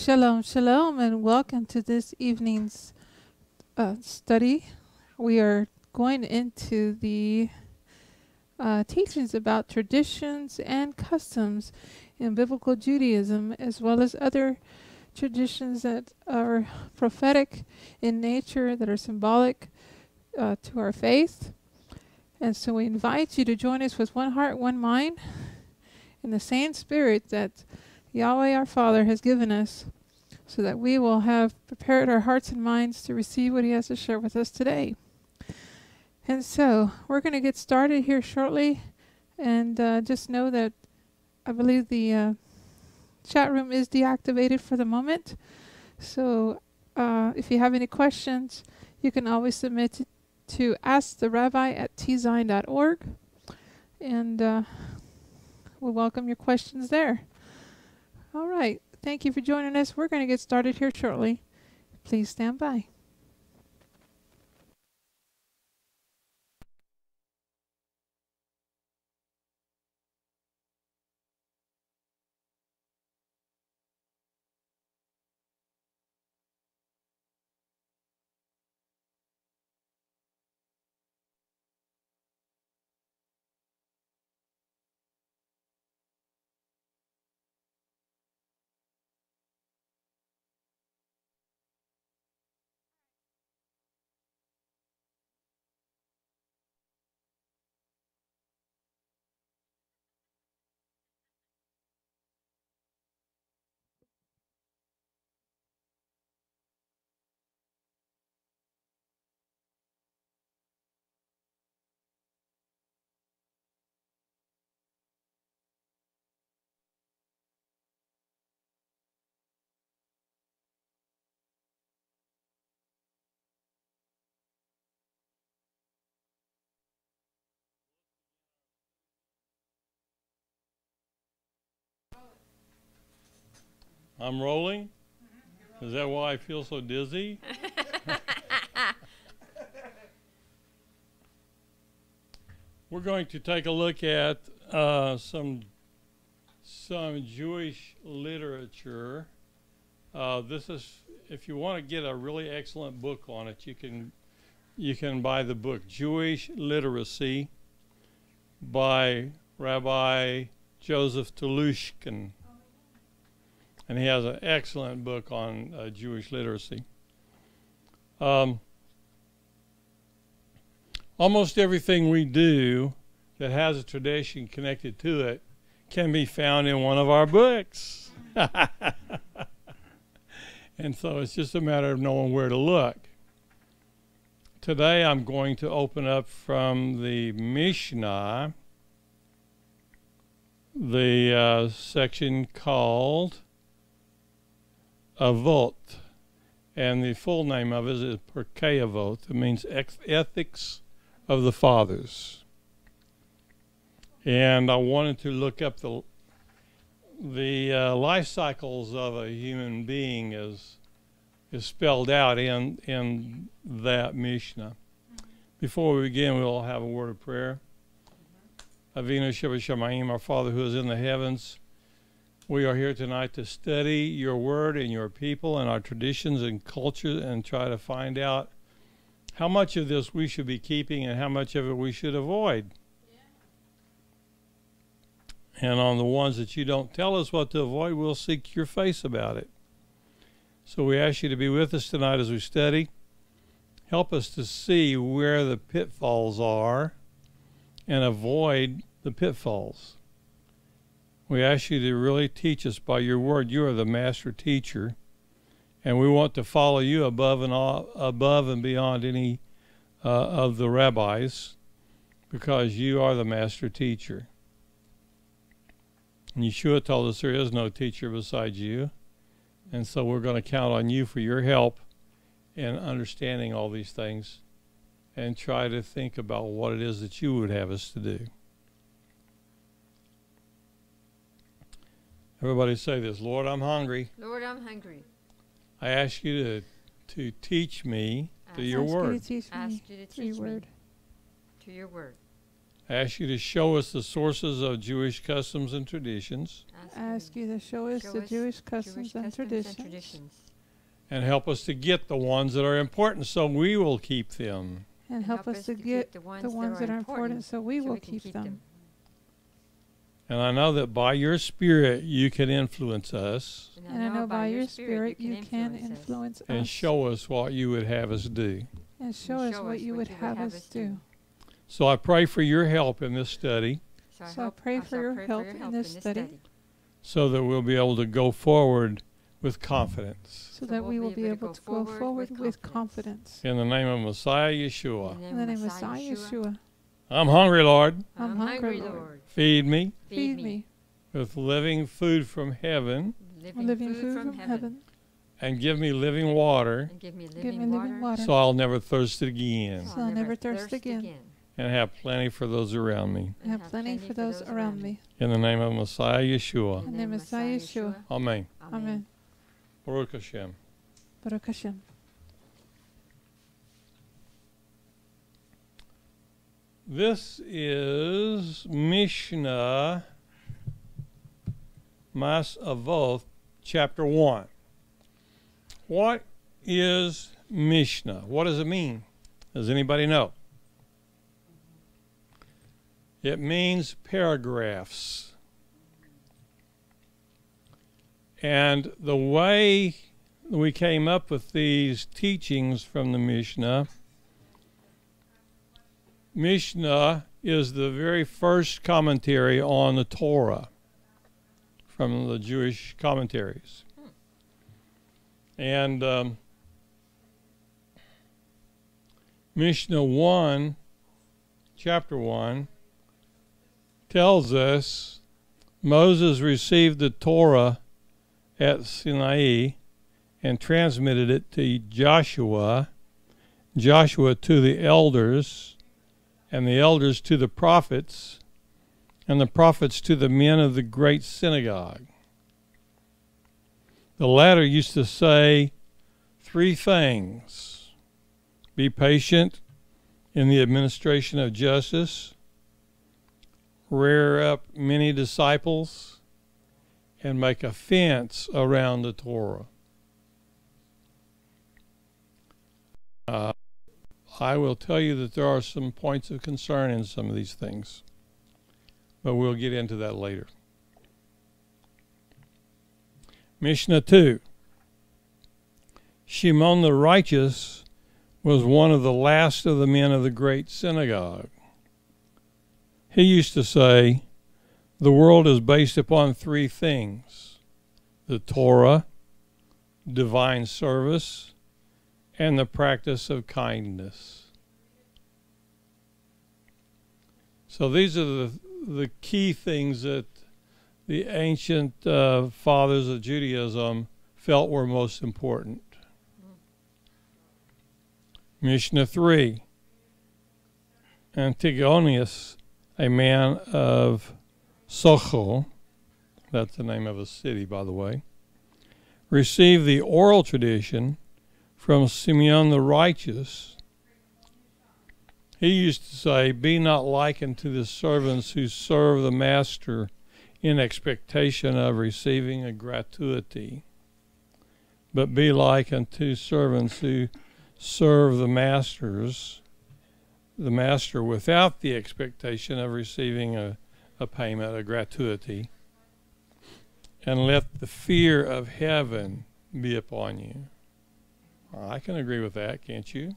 Shalom, shalom, and welcome to this evening's study. We are going into the teachings about traditions and customs in biblical Judaism, as well as other traditions that are prophetic in nature, that are symbolic to our faith. And so we invite you to join us with one heart, one mind, in the same spirit that Yahweh our Father has given us, so that we will have prepared our hearts and minds to receive what He has to share with us today. And so we're going to get started here shortly, and just know that I believe the chat room is deactivated for the moment. So if you have any questions, you can always submit to asktherabbi@tzine.org, and we'll welcome your questions there. All right. Thank you for joining us. We're going to get started here shortly. Please stand by. I'm rolling? Is that why I feel so dizzy? We're going to take a look at some Jewish literature. This is, if you want to get a really excellent book on it, you can buy the book Jewish Literacy by Rabbi Joseph Telushkin. And he has an excellent book on Jewish literacy. Almost everything we do that has a tradition connected to it can be found in one of our books. And so it's just a matter of knowing where to look. Today I'm going to open up from the Mishnah, the section called Avot, and the full name of it is Pirkei Avot. It means ethics of the fathers. And I wanted to look up the life cycles of a human being is spelled out in that Mishnah. Before we begin, we'll have a word of prayer. Avinu Shebashamayim, our Father who is in the heavens. We are here tonight to study your word and your people and our traditions and culture, and try to find out how much of this we should be keeping and how much of it we should avoid. And on the ones that you don't tell us what to avoid, we'll seek your face about it. So we ask you to be with us tonight as we study. Help us to see where the pitfalls are and avoid the pitfalls. We ask you to really teach us by your word. You are the master teacher, and we want to follow you above and beyond any of the rabbis, because you are the master teacher. And Yeshua told us there is no teacher besides you, and so we're going to count on you for your help in understanding all these things and try to think about what it is that you would have us to do. Everybody say this: Lord, I'm hungry. Lord, I'm hungry. I ask you to teach me to your word. Ask you to teach me to your word. I ask you to show us the sources of Jewish customs and traditions. I ask you to show us the Jewish customs and traditions. And help us to get the ones that are important so we will keep them. And help us to get the ones that are important so we will keep them. And I know that by your Spirit you can influence us. And I know by your Spirit you can influence us. And show us what you would have us do. And show us what you would have us do. So I pray for your help in this study. So I pray for your help in this study. So that we'll be able to go forward with confidence. So that we will be able to go forward with confidence. In the name of Messiah Yeshua. In the name of Messiah Yeshua. I'm hungry, Lord. I'm hungry, Lord. Feed me. Feed me. With living food from heaven. Living food from heaven. And give me living water. Give me living water. So I'll never thirst again. So I'll never thirst again. And have plenty for those around me. And have plenty for those around me. In the name of Messiah Yeshua. In the name of Messiah Yeshua. Amen. Amen. Baruch Hashem. Baruch Hashem. This is Mishnah Mas Avot, chapter 1. What is Mishnah? What does it mean? Does anybody know? It means paragraphs. And the way we came up with these teachings from the Mishnah is the very first commentary on the Torah from the Jewish commentaries. And Mishnah 1, chapter 1, tells us Moses received the Torah at Sinai and transmitted it to Joshua, Joshua to the elders, and the elders to the prophets, and the prophets to the men of the great synagogue. The latter used to say 3 things: be patient in the administration of justice, rear up many disciples, and make a fence around the Torah. I will tell you that there are some points of concern in some of these things, but we'll get into that later. Mishnah 2. Shimon the righteous was one of the last of the men of the great synagogue. He used to say, the world is based upon 3 things: the Torah, divine service, and the practice of kindness. So these are the key things that the ancient fathers of Judaism felt were most important. Mishnah 3. Antigonius, a man of Socho, that's the name of a city, by the way, received the oral tradition from Simeon the righteous. He used to say, be not likened to the servants who serve the master in expectation of receiving a gratuity, but be like unto servants who serve the master without the expectation of receiving a payment, a gratuity, and let the fear of heaven be upon you. I can agree with that, can't you?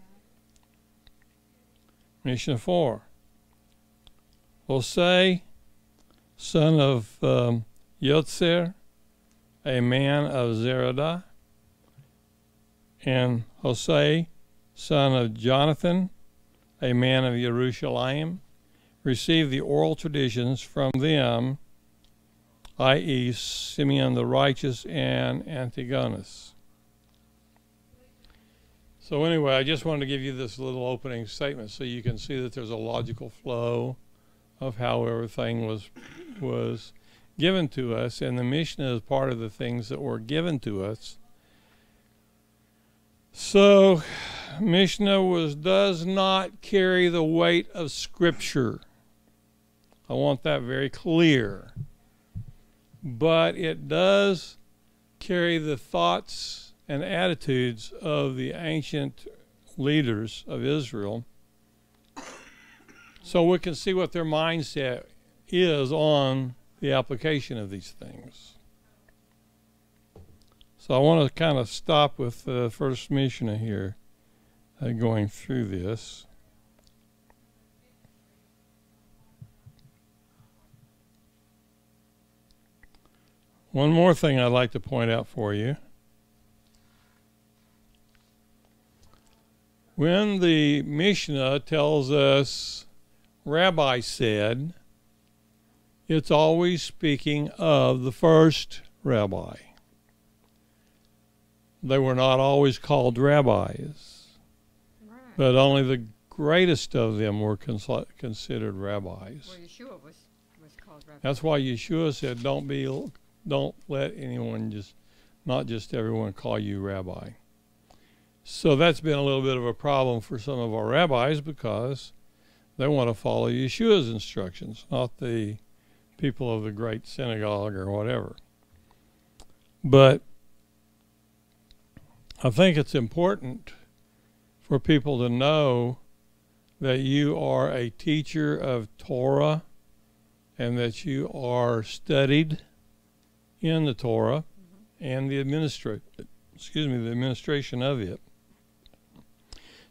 Mishnah 4. Hosea, son of Yotzer, a man of Zeradah, and Hosea, son of Jonathan, a man of Jerusalem, received the oral traditions from them, i.e. Simeon the righteous and Antigonus. So anyway, I just wanted to give you this little opening statement so you can see that there's a logical flow of how everything was given to us, and the Mishnah is part of the things that were given to us. So Mishnah does not carry the weight of Scripture. I want that very clear. But it does carry the thoughts and attitudes of the ancient leaders of Israel, so we can see what their mindset is on the application of these things. So I want to kind of stop with the first Mishnah here, going through this. One more thing I'd like to point out for you. When the Mishnah tells us Rabbi said, it's always speaking of the first rabbi. They were not always called rabbis, but only the greatest of them were considered rabbis. Well, Yeshua was called rabbi. That's why Yeshua said, don't let anyone not just everyone call you rabbi. So that's been a little bit of a problem for some of our rabbis, because they want to follow Yeshua's instructions, not the people of the great synagogue or whatever. But I think it's important for people to know that you are a teacher of Torah and that you are studied in the Torah and the administration of it.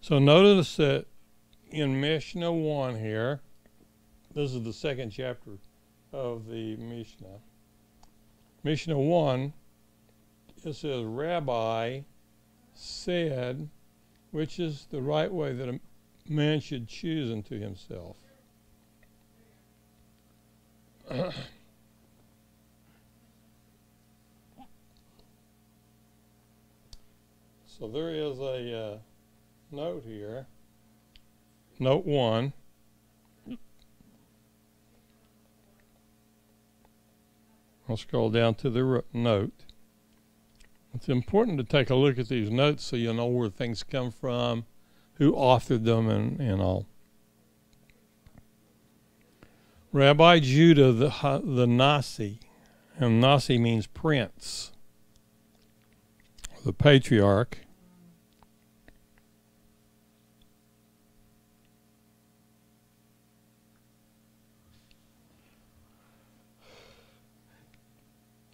So notice that in Mishnah 1 here, this is the second chapter of the Mishnah. Mishnah 1, it says, Rabbi said, which is the right way that a man should choose unto himself. So there is a note here, note 1. I'll scroll down to the note. It's important to take a look at these notes so you know where things come from, who authored them, and all. Rabbi Judah the Nasi, and Nasi means prince, the patriarch,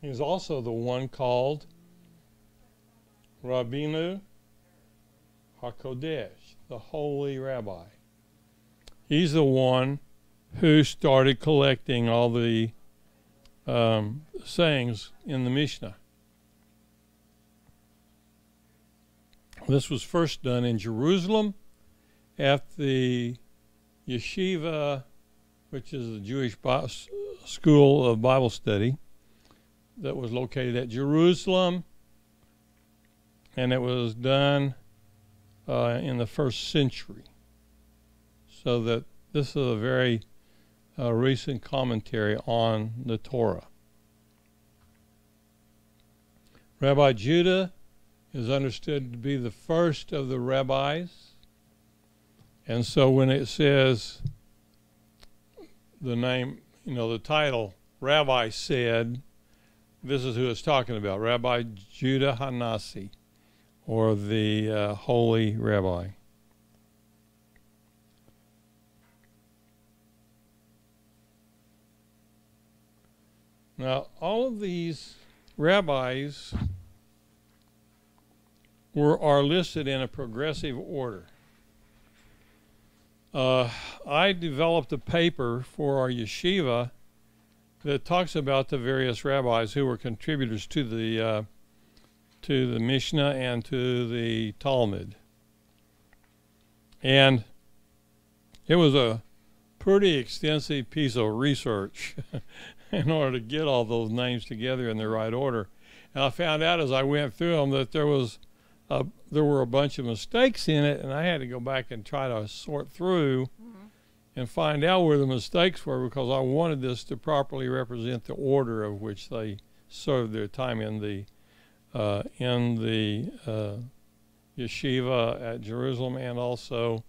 he's also the one called Rabbeinu HaKodesh, the holy rabbi. He's the one who started collecting all the sayings in the Mishnah. This was first done in Jerusalem at the yeshiva, which is the Jewish school of Bible study that was located at Jerusalem, and it was done in the 1st century. So that this is a very recent commentary on the Torah. Rabbi Judah is understood to be the first of the rabbis, and so when it says the name, the title, Rabbi said, this is who it's talking about, Rabbi Judah Hanasi, or the holy rabbi. Now, all of these rabbis are listed in a progressive order. I developed a paper for our yeshiva that talks about the various rabbis who were contributors to the Mishnah and to the Talmud. And it was a pretty extensive piece of research in order to get all those names together in the right order. And I found out as I went through them that there were a bunch of mistakes in it, and I had to go back and try to sort through and find out where the mistakes were, because I wanted this to properly represent the order of which they served their time in the yeshiva at Jerusalem, and also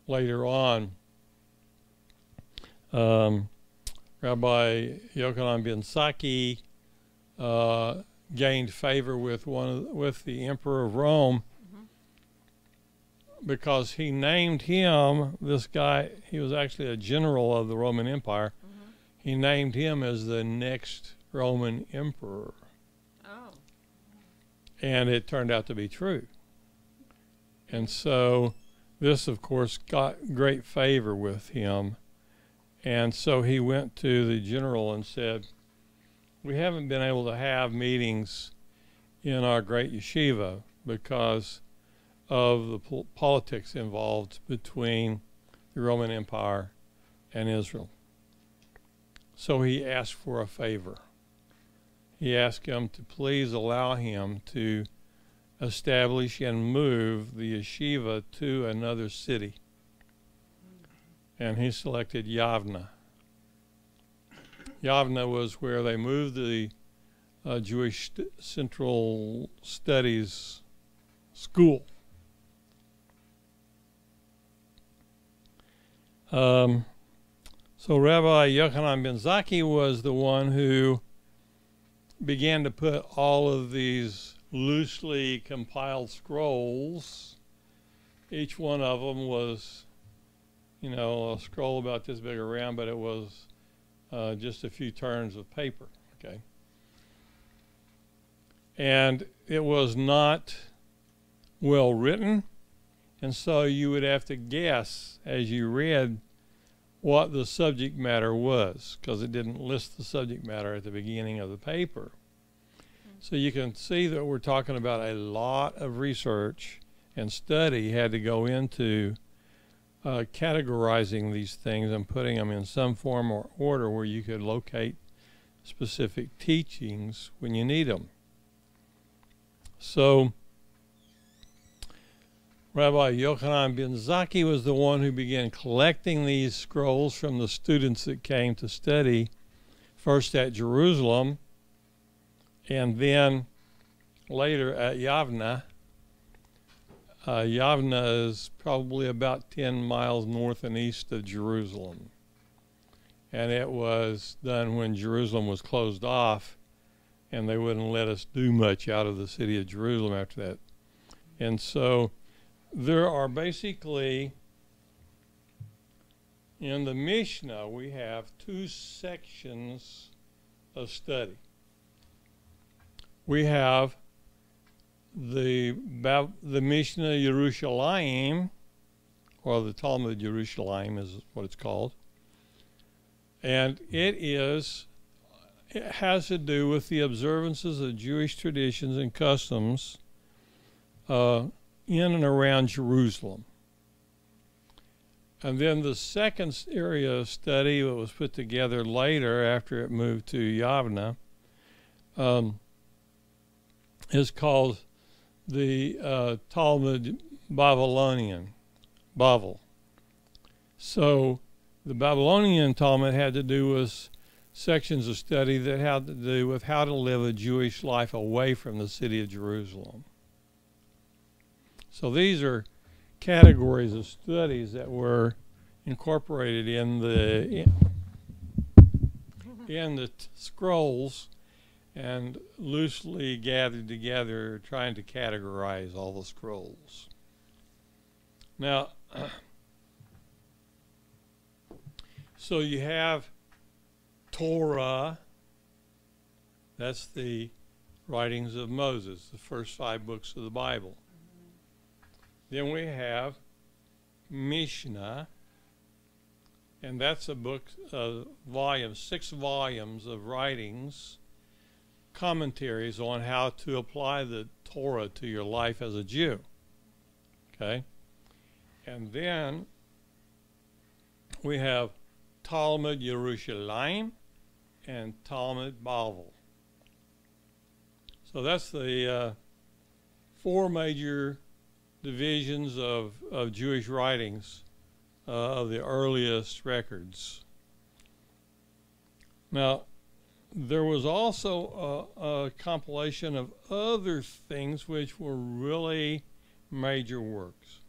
later on Rabbi Yochanan ben Saki gained favor with the Emperor of Rome because he named him, this guy, he was actually a general of the Roman Empire. He named him as the next Roman emperor. Oh. And it turned out to be true. And so this, of course, got great favor with him. And so he went to the general and said, we haven't been able to have meetings in our great yeshiva because of the politics involved between the Roman Empire and Israel. So he asked for a favor. He asked him to please allow him to establish and move the yeshiva to another city. And he selected Yavna. Yavna was where they moved the Jewish Central Studies School. So Rabbi Yochanan ben Zaki was the one who began to put all of these loosely compiled scrolls. Each one of them was, you know, a scroll about this big around, but it was just a few turns of paper, okay? And it was not well written, and so you would have to guess as you read what the subject matter was, because it didn't list the subject matter at the beginning of the paper. So you can see that we're talking about a lot of research and study had to go into categorizing these things and putting them in some form or order where you could locate specific teachings when you need them. So Rabbi Yochanan ben Zaki was the one who began collecting these scrolls from the students that came to study, first at Jerusalem and then later at Yavna. Yavna is probably about 10 miles north and east of Jerusalem. And it was done when Jerusalem was closed off, and they wouldn't let us do much out of the city of Jerusalem after that. And so there are basically, in the Mishnah, we have two sections of study. We have the Mishnah Yerushalayim, or the Talmud Yerushalayim is what it's called. And it has to do with the observances of Jewish traditions and customs in and around Jerusalem. And then the second area of study that was put together later after it moved to Yavna is called the Talmud Babylonian, Bavel. So the Babylonian Talmud had to do with sections of study that had to do with how to live a Jewish life away from the city of Jerusalem. So these are categories of studies that were incorporated in the scrolls and loosely gathered together, trying to categorize all the scrolls. Now, so you have Torah, that's the writings of Moses, the first 5 books of the Bible. Then we have Mishnah, and that's a book, volume, 6 volumes of writings, commentaries on how to apply the Torah to your life as a Jew. Okay? And then we have Talmud Yerushalayim and Talmud Bavel. So that's the 4 major divisions of Jewish writings of the earliest records. Now, there was also a compilation of other things which were really major works.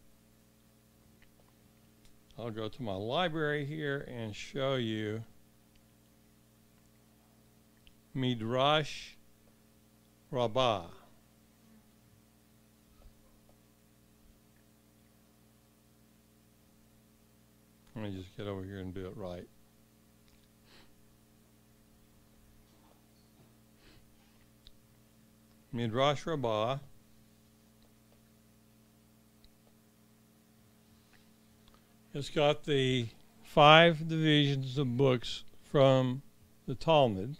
I'll go to my library here and show you Midrash Rabbah. Let me just get over here and do it right. Midrash Rabbah. It's got the 5 divisions of books from the Talmud.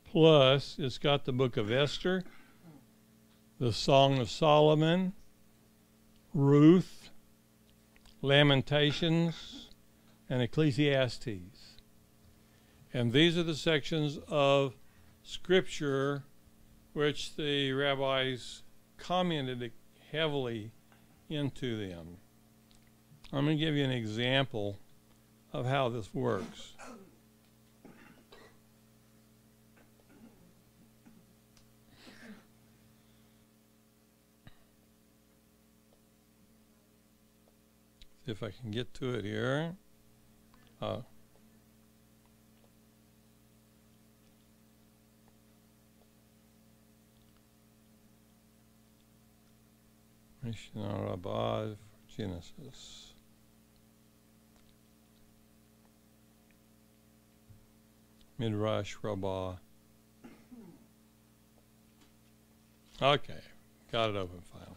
Plus, it's got the book of Esther, the Song of Solomon, Ruth, Lamentations, and Ecclesiastes. And these are the sections of Scripture which the rabbis commented heavily into them. I'm going to give you an example of how this works. See if I can get to it here. Mishnah Rabbah, Genesis. Midrash Rabbah. Okay, got it open finally.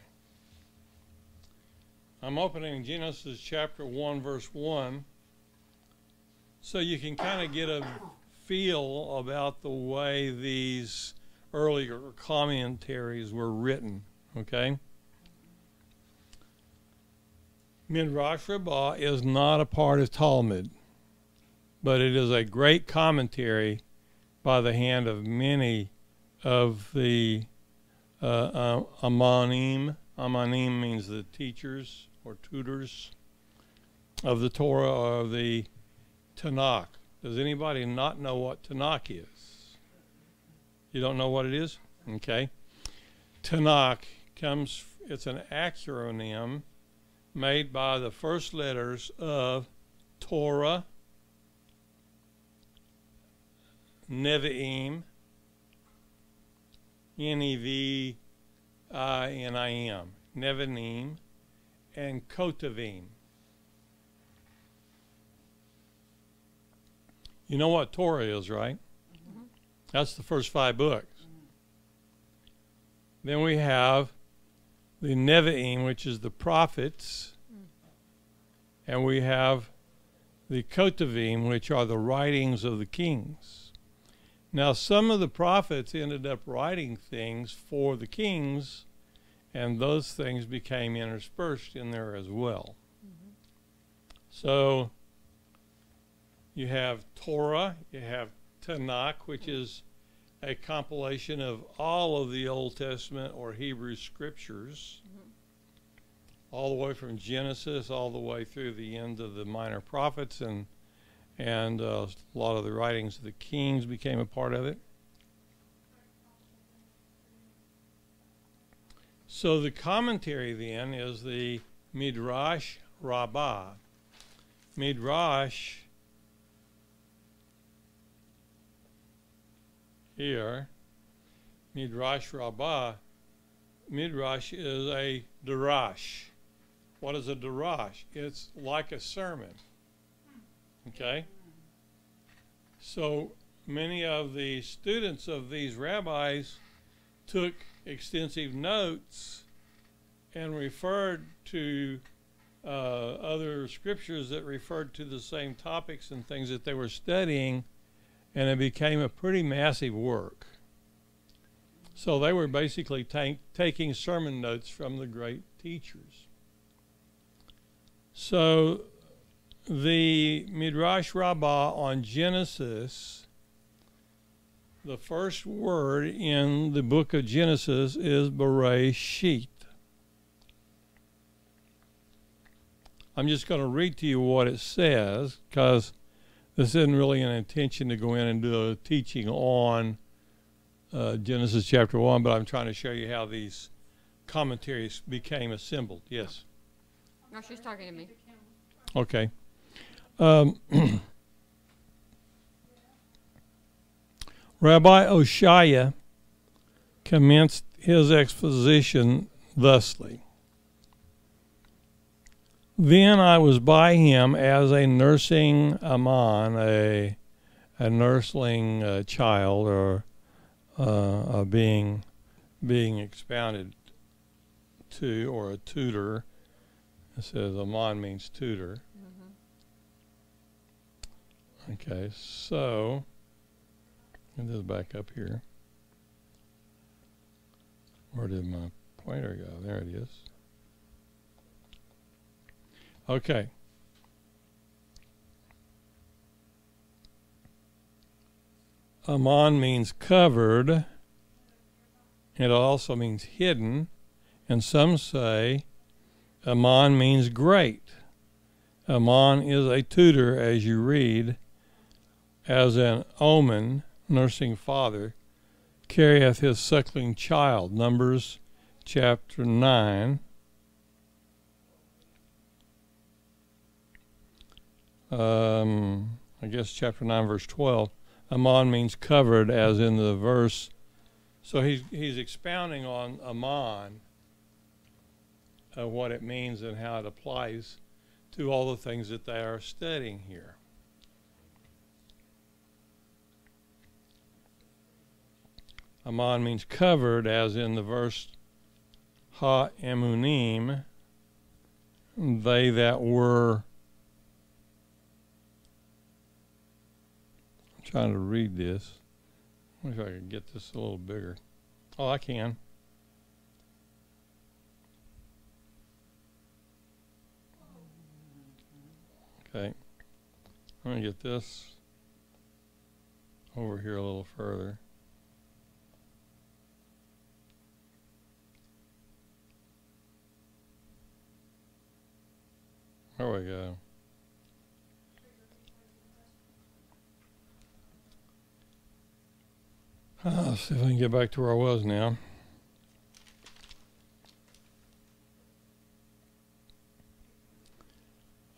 I'm opening Genesis chapter 1, verse 1, so you can kind of get a feel about the way these earlier commentaries were written, okay? Midrash Rabbah is not a part of Talmud, but it is a great commentary by the hand of many of the Amanim. Amanim means the teachers or tutors of the Torah or of the Tanakh. Does anybody not know what Tanakh is? You don't know what it is? Okay. Tanakh comes, it's an acronym made by the first letters of Torah, Nevi'im, Nevi'im, Nevi'im, and Kotavim. You know what Torah is, right? Mm-hmm. That's the first 5 books. Then we have the Nevi'im, which is the prophets, and we have the Kotavim, which are the writings of the kings. Now, some of the prophets ended up writing things for the kings, and those things became interspersed in there as well. Mm-hmm. So you have Torah, you have Tanakh, which is a compilation of all of the Old Testament or Hebrew scriptures, all the way from Genesis all the way through the end of the minor prophets, and a lot of the writings of the kings became a part of it. So the commentary then is the Midrash Rabbah. Midrash here, Midrash Rabbah, Midrash is a darash. What is a darash? It's like a sermon. Okay? So many of the students of these rabbis took extensive notes and referred to other scriptures that referred to the same topics and things that they were studying, and it became a pretty massive work. So they were basically taking sermon notes from the great teachers. So the Midrash Rabbah on Genesis, the first word in the book of Genesis is Bereshit. I'm just going to read to you what it says, because this isn't really an intention to go in and do a teaching on Genesis chapter 1, but I'm trying to show you how these commentaries became assembled. Yes? No, she's talking to me. Okay. Rabbi Oshaya commenced his exposition thusly. Then I was by him as a nursing Aman, a nursling child, or a being expounded to, or a tutor. It says Aman means tutor. Okay, so, and this back up here. Where did my pointer go? There it is. Okay. Aman means covered. It also means hidden. And some say Aman means great. Aman is a tutor, as you read, as an omen, nursing father, carrieth his suckling child. Numbers chapter 9. I guess chapter 9 verse 12. Aman means covered, as in the verse. So he's expounding on Aman, what it means and how it applies to all the things that they are studying here. Aman means covered, as in the verse Ha-emunim, they that were. I'm trying to read this. I wish I could get this a little bigger. Oh, I can. Okay. I'm going to get this over here a little further. There we go. Let's see if I can get back to where I was now.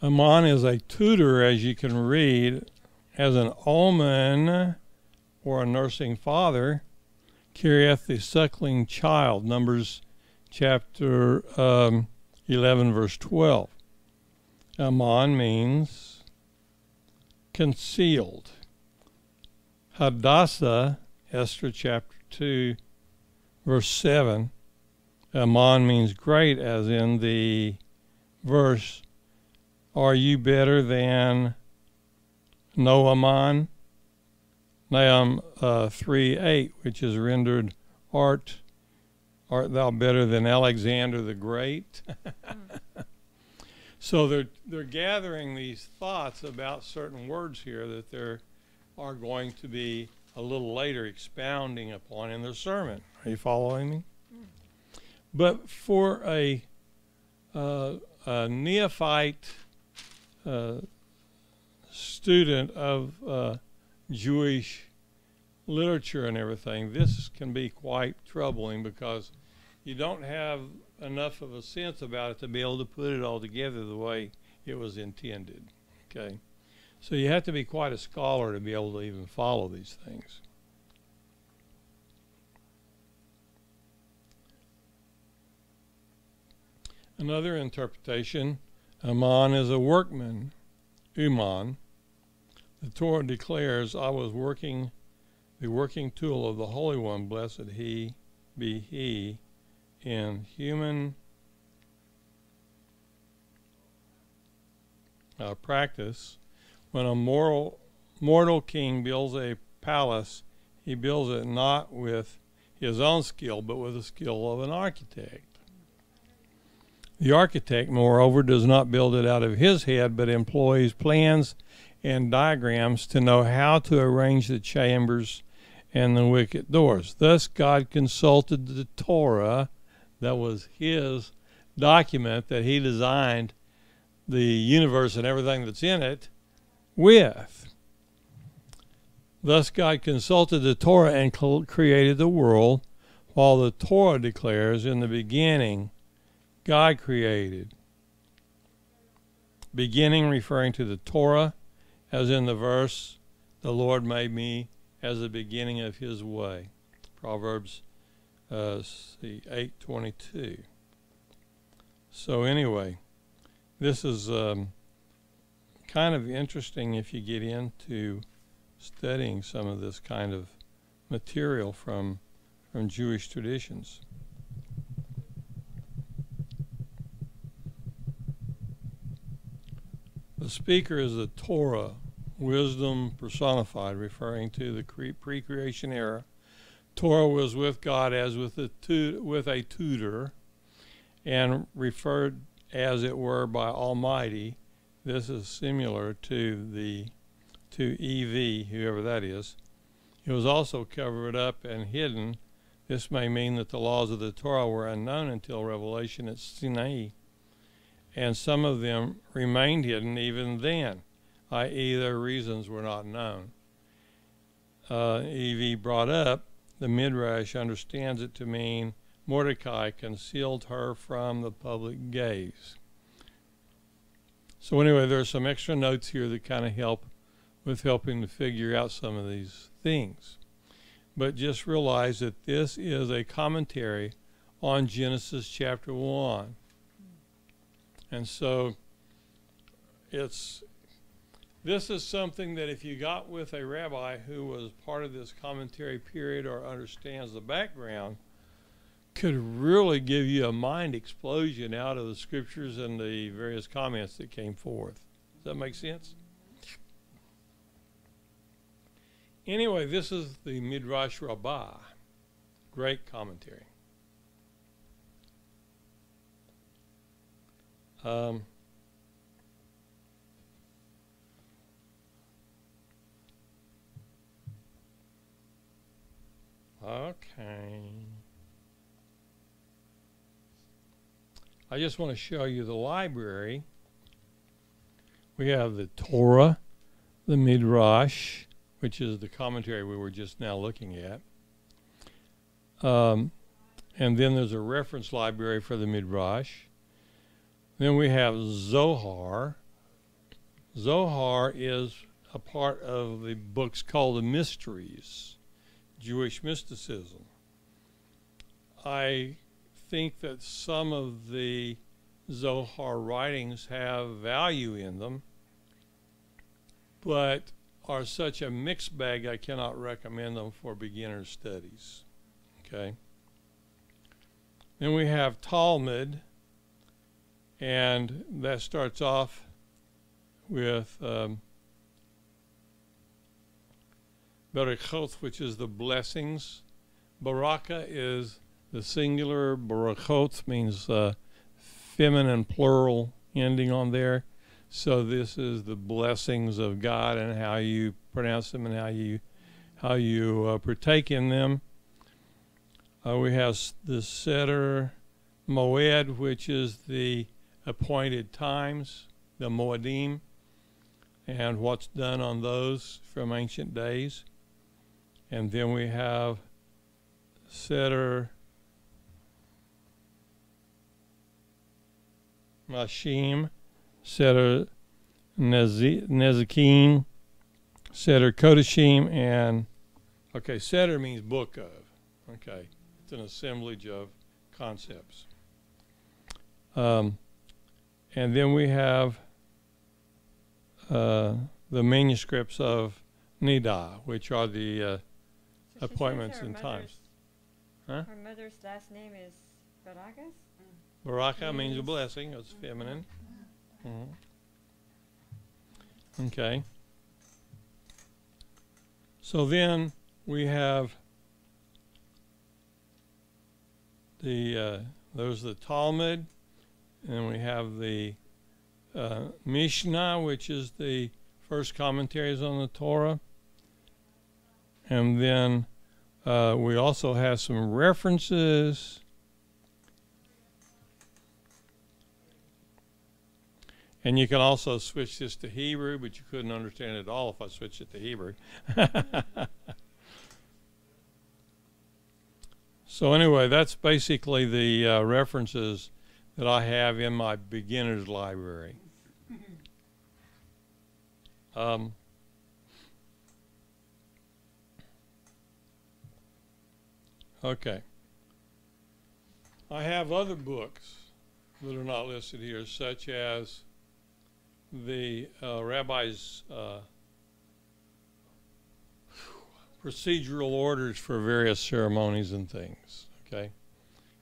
Aman is a tutor, as you can read, as an omen or a nursing father, carrieth the suckling child. Numbers chapter 11, verse 12. Aman means concealed. Hadassah, Esther chapter 2, verse 7. Aman means great, as in the verse, are you better than no Aman? Nahum 3:8, which is rendered, art thou better than Alexander the Great? So they're gathering these thoughts about certain words here that they are going to be a little later expounding upon in their sermon. Are you following me? But for a neophyte student of Jewish literature and everything, this can be quite troubling because you don't have enough of a sense about it to be able to put it all together the way it was intended. Okay, so you have to be quite a scholar to be able to even follow these things. Another interpretation, Aman is a workman, Uman. The Torah declares, I was working, the working tool of the Holy One, blessed he be he, in human practice. When a mortal king builds a palace, he builds it not with his own skill, but with the skill of an architect. The architect, moreover, does not build it out of his head, but employs plans and diagrams to know how to arrange the chambers and the wicket doors. Thus God consulted the Torah, that was his document that he designed the universe and everything that's in it with. Thus God consulted the Torah and created the world, while the Torah declares, in the beginning God created. Beginning referring to the Torah, as in the verse, the Lord made me as the beginning of his way. Proverbs 8:22. So anyway, this is kind of interesting if you get into studying some of this kind of material from Jewish traditions. The speaker is the Torah, wisdom personified, referring to the pre-creation era. Torah was with God as with a tutor, and referred as it were by Almighty. This is similar to EV, whoever that is. It was also covered up and hidden. This may mean that the laws of the Torah were unknown until revelation at Sinai, and some of them remained hidden even then, i.e. their reasons were not known. EV brought up, the Midrash understands it to mean Mordecai concealed her from the public gaze. So anyway, there's some extra notes here that kind of help with helping to figure out some of these things. But just realize that this is a commentary on Genesis chapter 1. And so this is something that if you got with a rabbi who was part of this commentary period or understands the background, could really give you a mind explosion out of the scriptures and the various comments that came forth. Does that make sense? Anyway, this is the Midrash Rabbah. Great commentary. Okay. I just want to show you the library. We have the Torah, the Midrash, which is the commentary we were just now looking at. And then there's a reference library for the Midrash. Then we have Zohar. Zohar is a part of the books called the Mysteries, Jewish mysticism. I think that some of the Zohar writings have value in them, but are such a mixed bag I cannot recommend them for beginner studies. Okay. Then we have Talmud, and that starts off with Berachot, which is the blessings. Baraka is the singular. Barachot means feminine plural ending on there. So this is the blessings of God and how you pronounce them and how you partake in them. We have the Seder Moed, which is the appointed times, the Moedim, and what's done on those from ancient days. And then we have Seder Mashim, Seder Nezikin, Seder Kodashim, and okay, Seder means book of. Okay, it's an assemblage of concepts. And then we have the manuscripts of Nida, which are the appointments and times. Huh? Her mother's last name is Barakas? Baraka means a blessing. It's feminine. Mm-hmm. Okay. So then we have there's the Talmud, and we have the Mishnah, which is the first commentaries on the Torah. And then we also have some references. And you can also switch this to Hebrew, but you couldn't understand it at all if I switched it to Hebrew. So anyway, that's basically the references that I have in my beginner's library. Okay. I have other books that are not listed here, such as the rabbi's procedural orders for various ceremonies and things. Okay.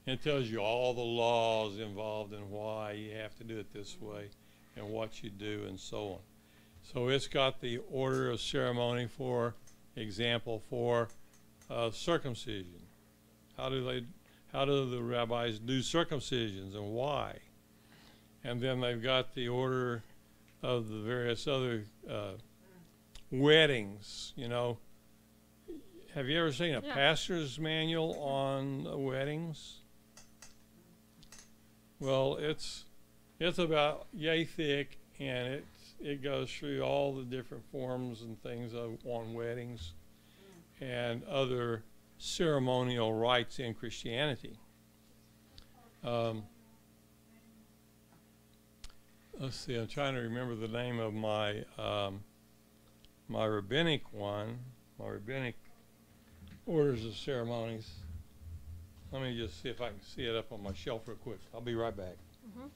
It tells you all the laws involved and why you have to do it this way and what you do and so on. So it's got the order of ceremony, for example, for circumcision. How do the rabbis do circumcisions and why? And then they've got the order of the various other weddings. You know, have you ever seen a pastor's manual on weddings? Well, it's about yay thick, and it goes through all the different forms and things on weddings and other ceremonial rites in Christianity. Let's see, I'm trying to remember the name of my my rabbinic one, my rabbinic orders of ceremonies. Let me just see if I can see it up on my shelf real quick. I'll be right back. Mm-hmm.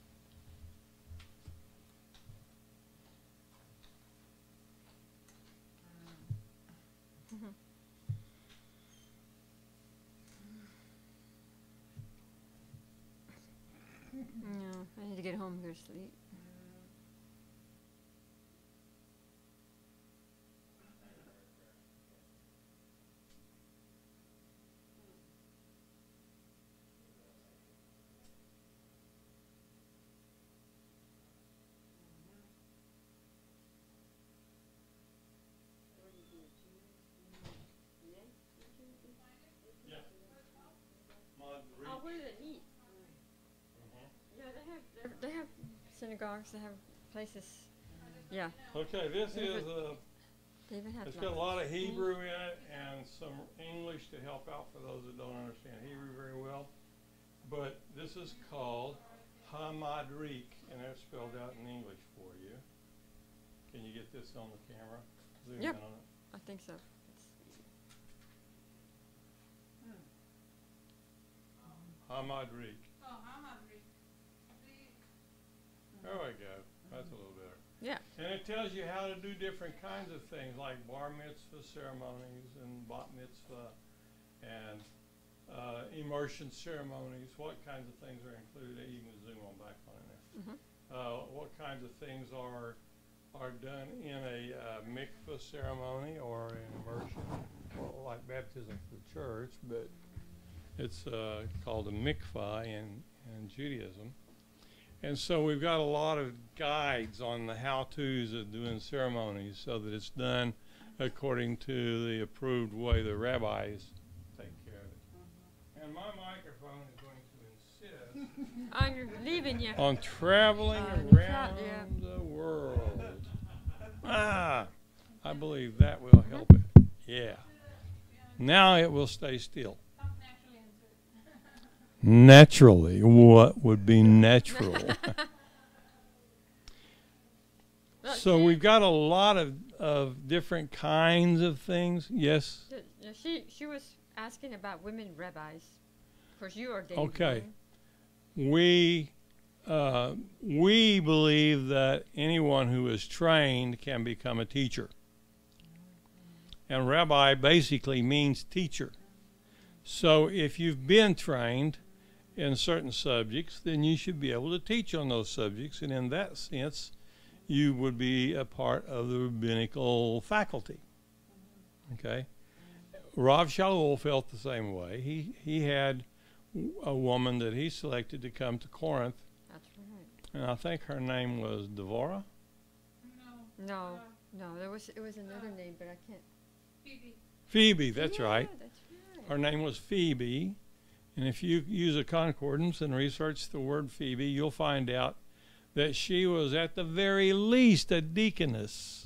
No, I need to get home and go to sleep. Oh, where do they meet? Yeah, they have synagogues. They have places. Yeah. Okay, this is They even have. it's got a lot of Hebrew in it and some English to help out for those that don't understand Hebrew very well. But this is called Hamadrik, and it's spelled out in English for you. Can you get this on the camera? Zoom Yep. in on it. I think so. Hamadrik. Oh, Hamadrik. There we go. That's a little better. Yeah. And it tells you how to do different kinds of things, like bar mitzvah ceremonies and bat mitzvah and immersion ceremonies. What kinds of things are included? You can zoom on back on it there. Mm-hmm. What kinds of things are done in a mikvah ceremony or an immersion, well, like baptism for the church, but it's called a mikvah in Judaism. And so we've got a lot of guides on the how-tos of doing ceremonies so that it's done according to the approved way the rabbis take care of it. And my microphone is going to insist I'm leaving you. on traveling Yeah. around the world. I believe that will help it. Yeah. Now it will stay still. Naturally, what would be natural? So we've got a lot of different kinds of things. Yes? She was asking about women rabbis. Of course, you ordained Okay. one. We believe that anyone who is trained can become a teacher. And rabbi basically means teacher. So if you've been trained in certain subjects, then you should be able to teach on those subjects, and in that sense, you would be a part of the rabbinical faculty. Okay? Rav Shalom felt the same way. He had a woman that he selected to come to Corinth, That's right. and I think her name was Devorah. No, it was another name, but I can't. Phoebe, that's Yeah, right. That's right. Her name was Phoebe. And if you use a concordance and research the word Phoebe, you'll find out that she was at the very least a deaconess,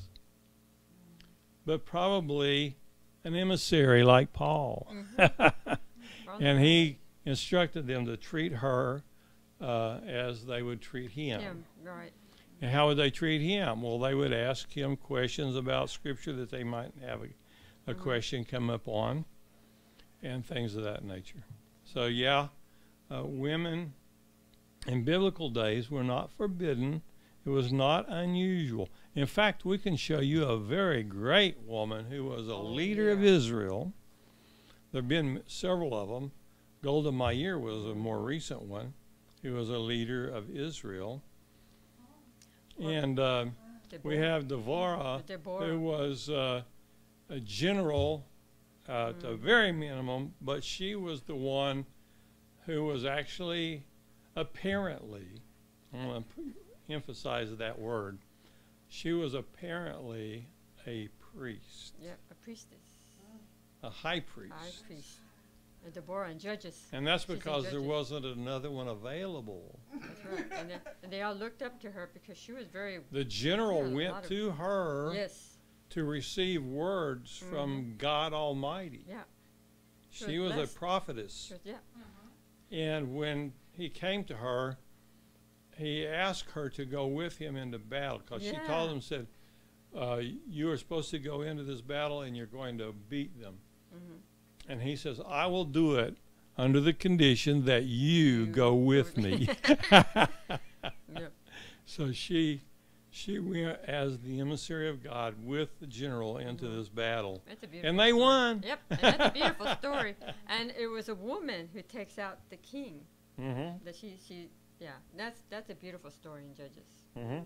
but probably an emissary like Paul. Mm-hmm. And he instructed them to treat her as they would treat him. Right. And how would they treat him? Well, they would ask him questions about Scripture that they might have a question come up on. and things of that nature. So yeah, women in biblical days were not forbidden. It was not unusual. In fact, we can show you a very great woman who was a leader of Israel. There have been several of them. Golda Meir was a more recent one, who was a leader of Israel. And we have Deborah, who was a general at a very minimum, but she was the one who was actually apparently, I want to emphasize that word, she was apparently a priest. Yeah, a priestess. A high priest. High priest. And Deborah and Judges. And that's because there wasn't another one available. That's right. And they all looked up to her because she was very... The general went to her to receive words from God Almighty. Yeah. She was a prophetess. And when he came to her, he asked her to go with him into battle, because she told him, said, you are supposed to go into this battle and you're going to beat them. And he says, I will do it under the condition that you go with me. So she went as the emissary of God with the general into this battle. And they won. Yep, and that's a beautiful story. And it was a woman who takes out the king. That that's a beautiful story in Judges. Yeah.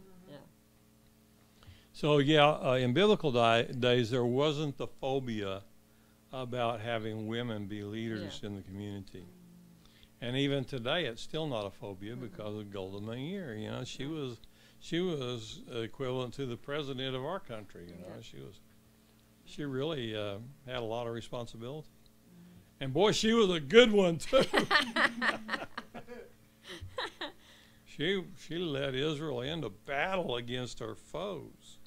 So in biblical days, there wasn't the phobia about having women be leaders in the community. And even today, it's still not a phobia because of Golda Meir. You know, she was equivalent to the president of our country. You know, she really had a lot of responsibility. And boy, she was a good one too. She led Israel into battle against her foes.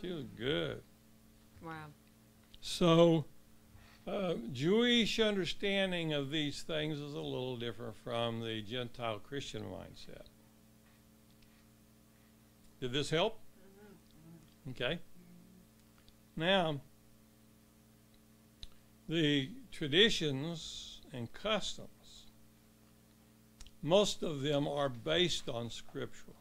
She was good. Wow. So, Jewish understanding of these things is a little different from the Gentile Christian mindset. Did this help? Okay. Now, the traditions and customs, most of them are based on Scripture.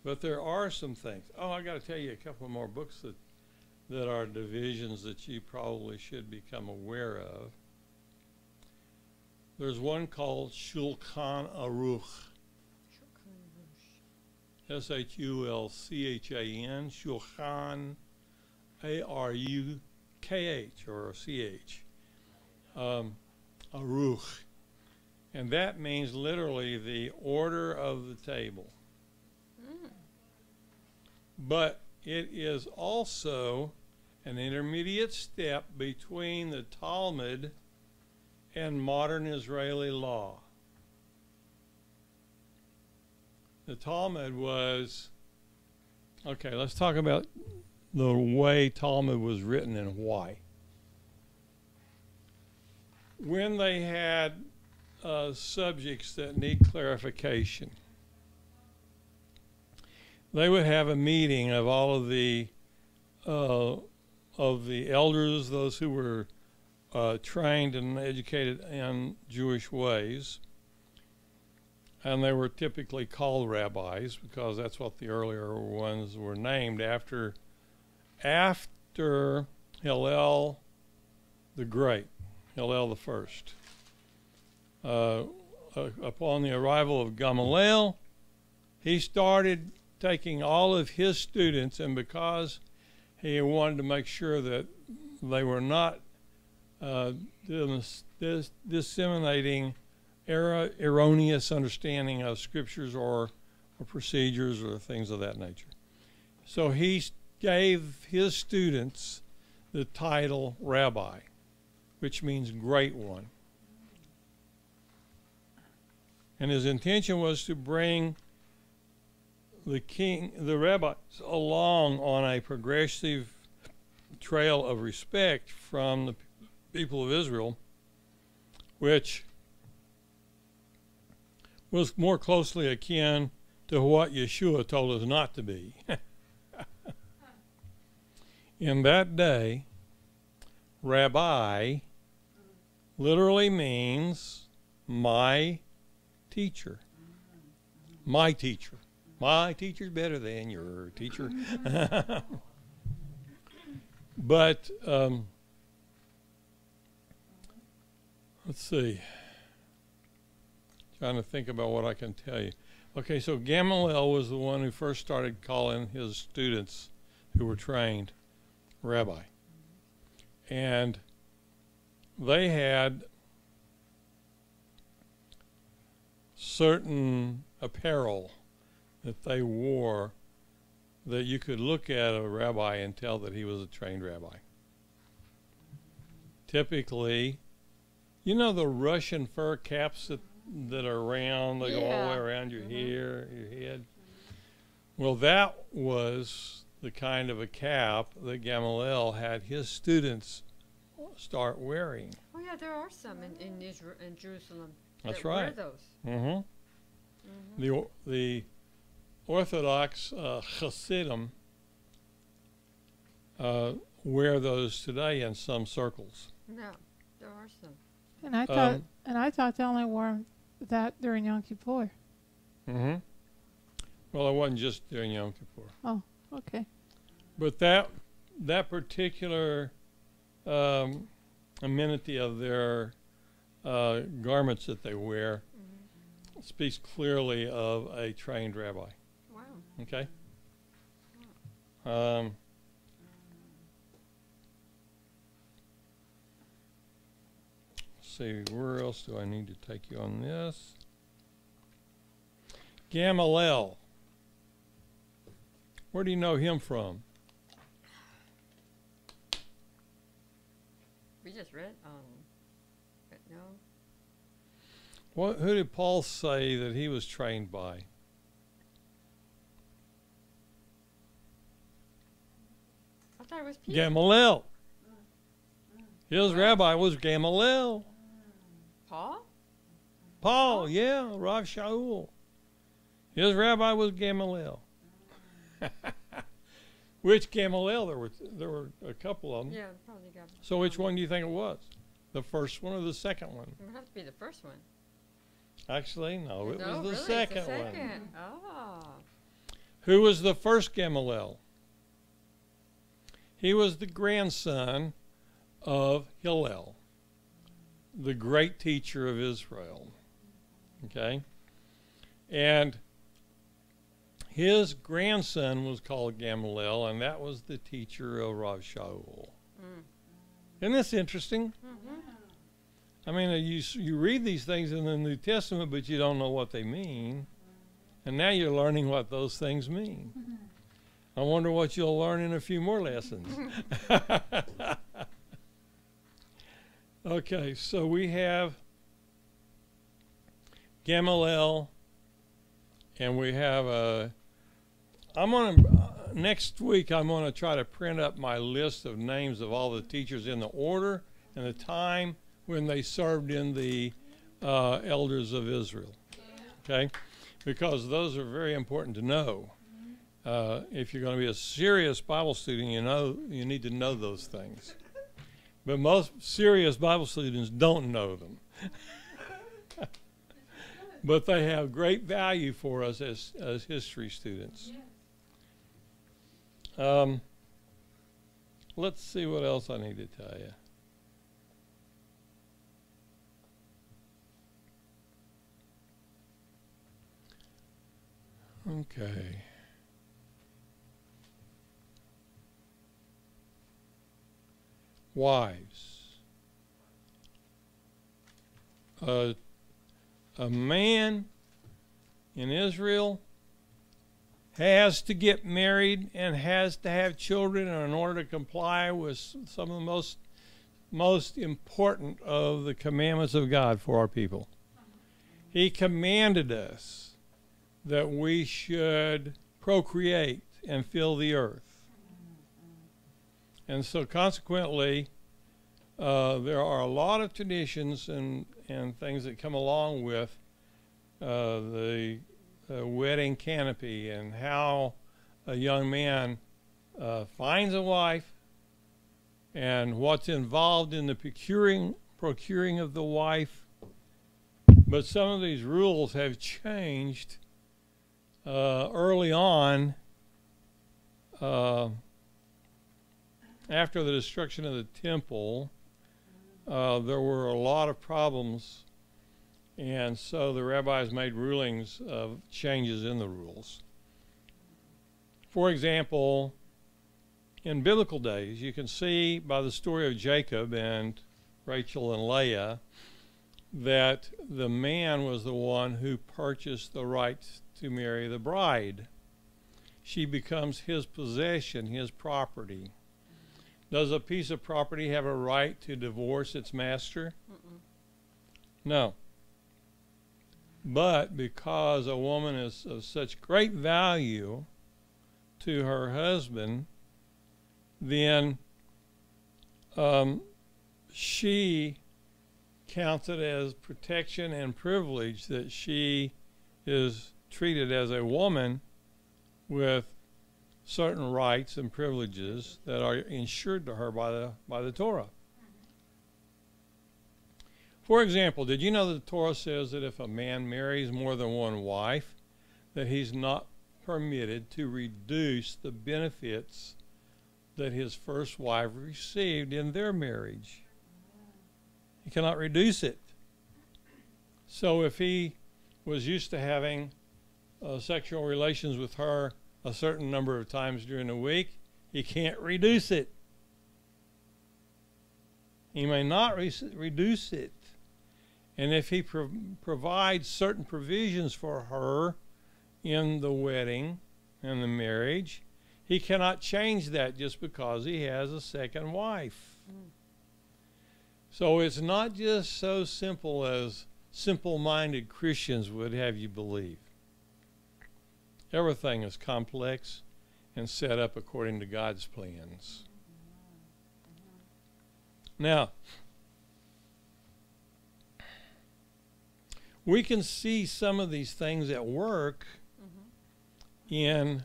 But there are some things. Oh, I got to tell you a couple more books that are divisions that you probably should become aware of. There's one called Shulchan Aruch. Shulchan, Shulchan, A-R-U-K-H, or C-H, Aruch. And that means literally the order of the table. But it is also an intermediate step between the Talmud and modern Israeli law. The Talmud was, okay, let's talk about the way Talmud was written and why. When they had subjects that need clarification, they would have a meeting of all of the elders, those who were trained and educated in Jewish ways, and they were typically called rabbis because that's what the earlier ones were named after Hillel the Great, Hillel the First. Upon the arrival of Gamaliel, he started taking all of his students, and because he wanted to make sure that they were not disseminating erroneous understanding of scriptures or procedures or things of that nature. So he gave his students the title rabbi, which means great one. And his intention was to bring the rabbis along on a progressive trail of respect from the people of Israel, which was more closely akin to what Yeshua told us not to be. In that day, rabbi literally means my teacher. My teacher. My teacher's better than your teacher. But let's see. Trying to think about what I can tell you. Okay, so Gamaliel was the one who first started calling his students who were trained rabbi. And they had certain apparel that they wore that you could look at a rabbi and tell that he was a trained rabbi. Typically, you know the Russian fur caps that are round, they go all the way around your hair, your head? Well, that was the kind of a cap that Gamaliel had his students start wearing. Oh yeah, there are some in Israel, in Jerusalem. That's that right. Wear those. The Orthodox Hasidim wear those today in some circles. No, there are some. And I thought they only wore that during Yom Kippur. Well, it wasn't just during Yom Kippur. Oh, okay. But that particular amenity of their garments that they wear speaks clearly of a trained rabbi. Wow. Okay? See, where else do I need to take you on this? Gamaliel. Where do you know him from? We just read. No. Who did Paul say that he was trained by? I thought it was Peter. Gamaliel. His rabbi was Gamaliel. Paul? Paul, yeah, Rav Shaul. His rabbi was Gamaliel. Which Gamaliel? There were a couple of them. Yeah, probably got. So which one do you think it was? The first one or the second one? It would have to be the first one. Actually, no, it was the really? second It's the one. second. Oh. Who was the first Gamaliel? He was the grandson of Hillel, the great teacher of Israel. Okay? And his grandson was called Gamaliel, and that was the teacher of Rav Shaul. Isn't this interesting? I mean, you read these things in the New Testament, but you don't know what they mean. And now you're learning what those things mean. I wonder what you'll learn in a few more lessons. Okay, so we have Gamaliel, and we have next week I'm going to try to print up my list of names of all the teachers in the order and the time when they served in the elders of Israel. Okay? Because those are very important to know. If you're going to be a serious Bible student, you need to know those things. But most serious Bible students don't know them. But they have great value for us as history students. Let's see what else I need to tell you. Okay. Wives. A man in Israel has to get married and has to have children in order to comply with some of the most important of the commandments of God for our people. He commanded us that we should procreate and fill the earth. And so consequently, there are a lot of traditions and things that come along with the wedding canopy and how a young man finds a wife and what's involved in the procuring of the wife. But some of these rules have changed early on after the destruction of the temple. There were a lot of problems, and so the rabbis made rulings of changes in the rules. For example, in biblical days, you can see by the story of Jacob and Rachel and Leah that the man was the one who purchased the right to marry the bride. She becomes his possession, his property. Does a piece of property have a right to divorce its master? No. But because a woman is of such great value to her husband, then she counts it as protection and privilege that she is treated as a woman with certain rights and privileges that are ensured to her by the Torah. For example, did you know that the Torah says that if a man marries more than one wife, that he's not permitted to reduce the benefits that his first wife received in their marriage? He cannot reduce it. So if he was used to having sexual relations with her a certain number of times during the week, he can't reduce it. He may not reduce it. And if he provides certain provisions for her in the wedding and the marriage, he cannot change that just because he has a second wife. So it's not just so simple as simple-minded Christians would have you believe. Everything is complex and set up according to God's plans. Now, we can see some of these things at work in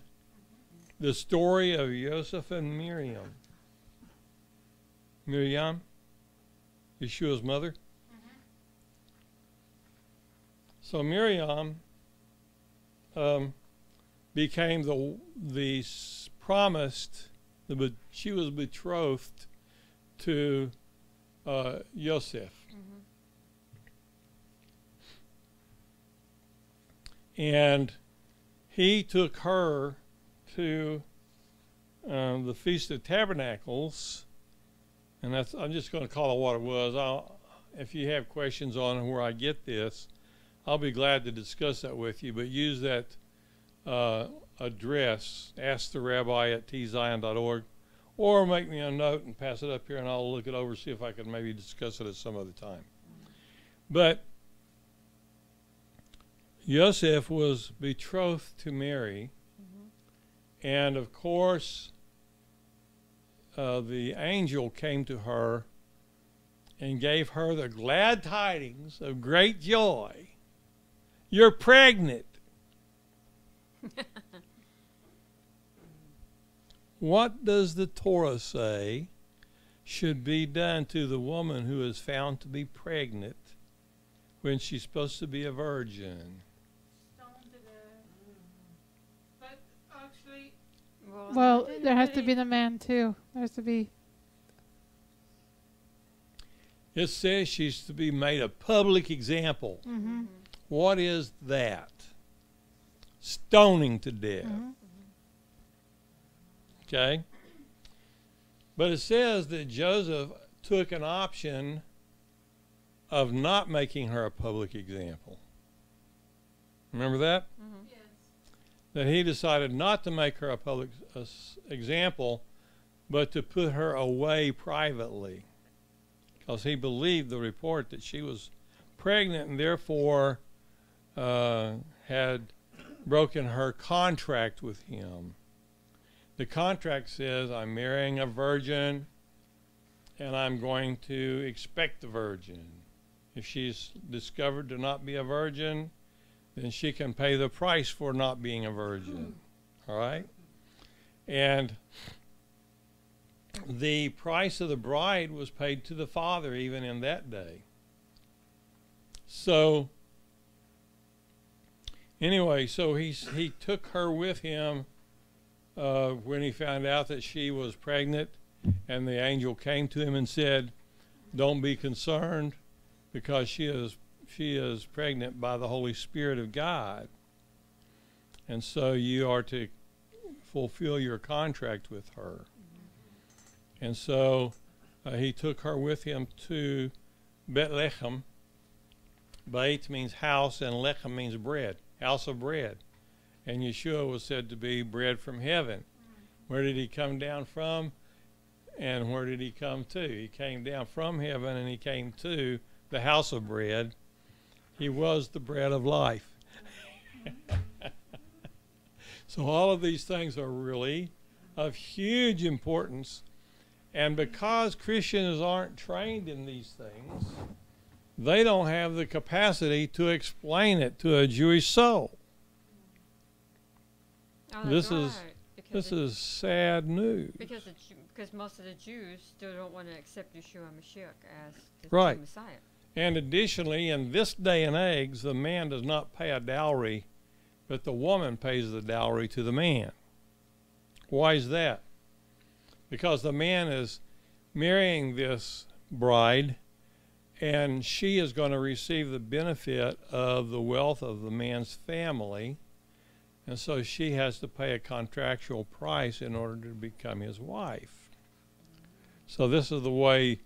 the story of Joseph and Miriam. Miriam, Yeshua's mother. So Miriam became the promised, she was betrothed to Joseph. And he took her to the Feast of Tabernacles, and I'm just going to call it what it was. If you have questions on where I get this, I'll be glad to discuss that with you, but use that address, asktherabbi@tzion.org, or make me a note and pass it up here, and I'll look it over, see if I can maybe discuss it at some other time. But Joseph was betrothed to Mary, and of course the angel came to her and gave her the glad tidings of great joy. You're pregnant. What does the Torah say should be done to the woman who is found to be pregnant when she's supposed to be a virgin? But actually, well, there has to be the man too. There has to be. It says she's to be made a public example. What is that? Stoning to death. Okay? But it says that Joseph took an option of not making her a public example. Remember that? Yes. That he decided not to make her a public example, but to put her away privately. Because he believed the report that she was pregnant and therefore had broken her contract with him. The contract says, I'm marrying a virgin and I'm going to expect the virgin. If she's discovered to not be a virgin, then she can pay the price for not being a virgin. All right? And the price of the bride was paid to the father even in that day. So anyway, so he took her with him when he found out that she was pregnant, and the angel came to him and said, "Don't be concerned, because she is pregnant by the Holy Spirit of God, and so you are to fulfill your contract with her." And so he took her with him to Bethlehem. Beit means house, and Lechem means bread, house of bread. And Yeshua was said to be bread from heaven. Where did he come down from, and where did he come to? He came down from heaven, and he came to the house of bread. He was the bread of life. So all of these things are really of huge importance. And because Christians aren't trained in these things, they don't have the capacity to explain it to a Jewish soul. Oh, This right, is because this is sad news. because most of the Jews still don't want to accept Yeshua Mashiach as the Right. true Messiah. And additionally, in this day and age, the man does not pay a dowry, but the woman pays the dowry to the man. Why is that? Because the man is marrying this bride, and she is going to receive the benefit of the wealth of the man's family, and so she has to pay a contractual price in order to become his wife. So this is the way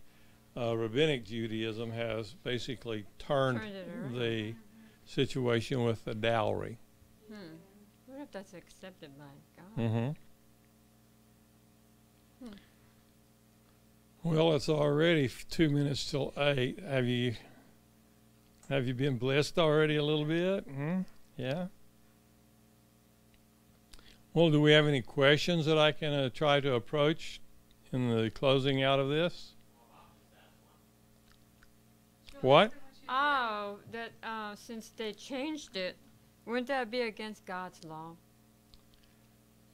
Rabbinic Judaism has basically turned Turned it around. the situation with the dowry. I wonder if that's accepted by God. Mm-hmm. Well, it's already 2 minutes till 8. Have you been blessed already a little bit? Yeah. Well, do we have any questions that I can try to approach in the closing out of this? What? Oh, that since they changed it, wouldn't that be against God's law?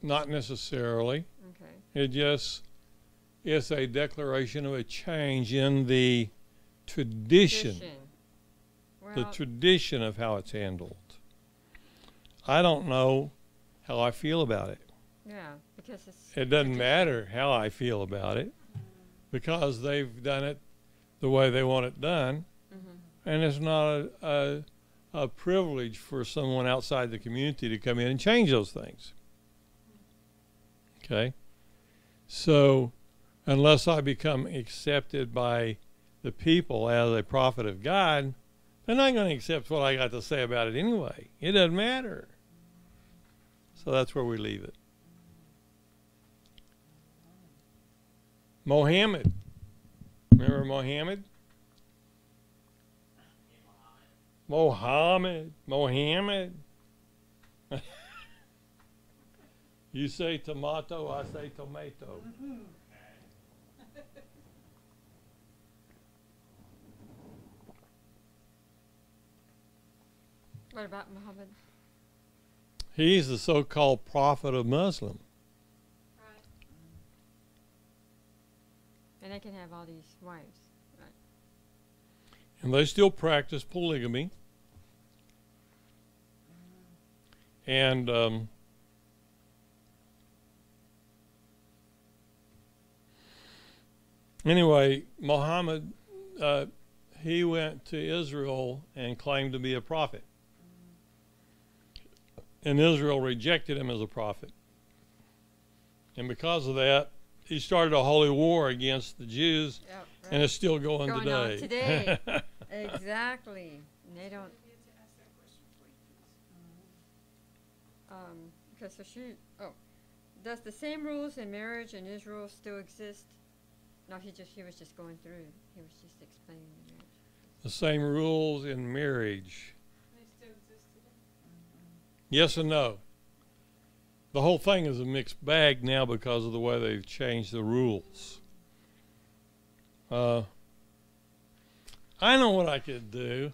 Not necessarily. Okay. It just is a declaration of a change in the tradition. The Well, tradition of how it's handled. I don't know how I feel about it. yeah, because it's. It doesn't matter how I feel about it, because they've done it the way they want it done, and it's not a privilege for someone outside the community to come in and change those things. Okay? So, unless I become accepted by the people as a prophet of God, they're not going to accept what I got to say about it anyway. It doesn't matter. So that's where we leave it. Mohammed. Remember Mohammed? Mohammed. You say tomato, I say tomato. What about Muhammad? He's the so-called prophet of Muslim. Right. And they can have all these wives. Right. And they still practice polygamy. And anyway, Muhammad, he went to Israel and claimed to be a prophet. And Israel rejected him as a prophet. And because of that, he started a holy war against the Jews, Yep, right. and it's still going On today. today. Exactly. And they don't. Because does the same rules in marriage in Israel still exist? No, he was just going through. He was just explaining the marriage. The same rules in marriage. They still exist today. Yes and no. The whole thing is a mixed bag now because of the way they've changed the rules. I know what I could do.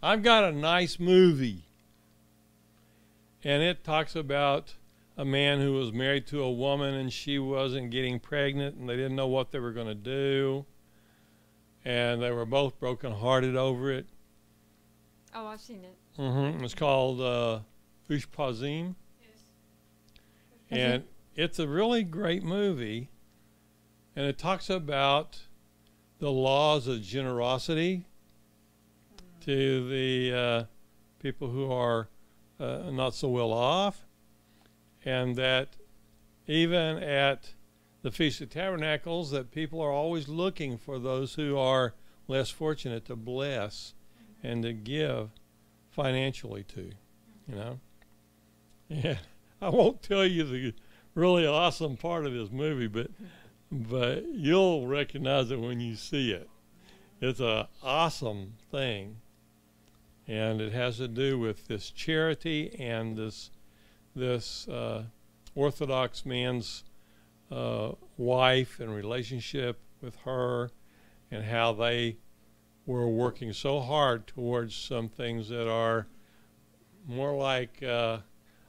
I've got a nice movie, and it talks about a man who was married to a woman and she wasn't getting pregnant and they didn't know what they were going to do. And they were both brokenhearted over it. Oh, I've seen it. It's called Ushpazim. Yes. And it's a really great movie. And it talks about the laws of generosity to the people who are not so well off. And that even at the Feast of Tabernacles, that people are always looking for those who are less fortunate to bless and to give financially to, you know. Yeah, I won't tell you the really awesome part of this movie, but you'll recognize it when you see it. It's an awesome thing, and it has to do with this charity and this Orthodox man's wife and relationship with her, and how they were working so hard towards some things that are more like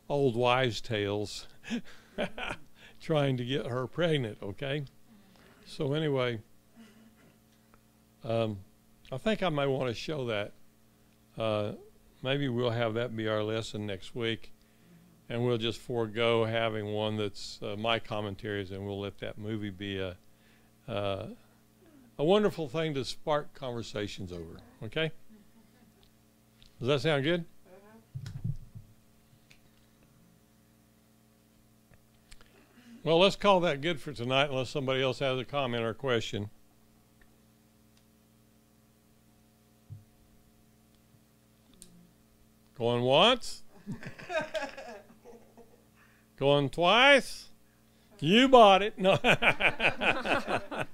old wives' tales, trying to get her pregnant, okay? So anyway, I think I may want to show that. Maybe we'll have that be our lesson next week. And we'll just forego having one that's my commentaries, and we'll let that movie be a wonderful thing to spark conversations over. Okay? Does that sound good? Well, let's call that good for tonight, unless somebody else has a comment or question. Going once? Going twice? You bought it. No. I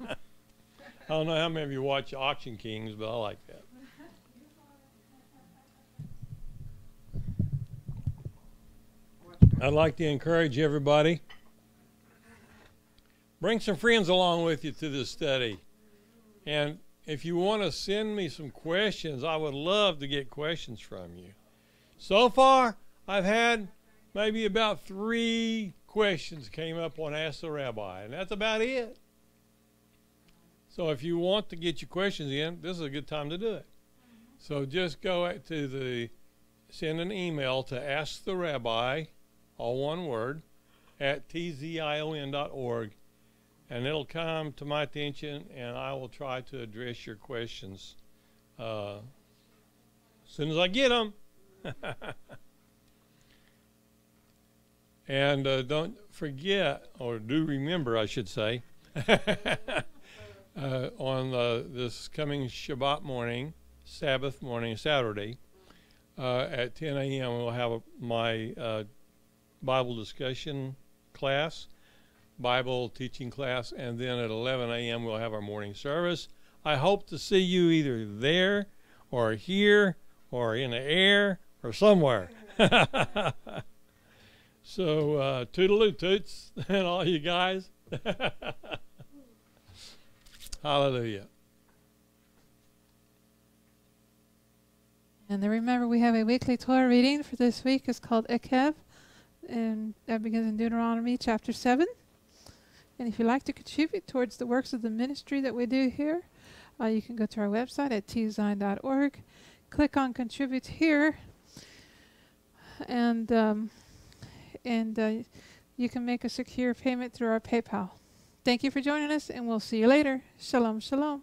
don't know how many of you watch Auction Kings, but I like that. I'd like to encourage everybody. Bring some friends along with you to this study. And if you want to send me some questions, I would love to get questions from you. So far, I've had maybe about 3 questions came up on Ask the Rabbi, and that's about it. So if you want to get your questions in, this is a good time to do it. So just go to send an email to Ask the Rabbi, all one word, at tzION.org, and it'll come to my attention, and I will try to address your questions as soon as I get them. And don't forget, or do remember, I should say, on this coming Shabbat morning, Sabbath morning, Saturday, at 10 a.m. we'll have my Bible discussion class, Bible teaching class, and then at 11 a.m. we'll have our morning service. I hope to see you either there or here or in the air or somewhere. So, toodaloo toots and all you guys. Hallelujah. And then remember, we have a weekly Torah reading for this week. It's called Ekev, and that begins in Deuteronomy chapter 7. And if you'd like to contribute towards the works of the ministry that we do here, you can go to our website at tzine.org, click on Contribute Here, and you can make a secure payment through our PayPal. Thank you for joining us, and we'll see you later. Shalom, shalom.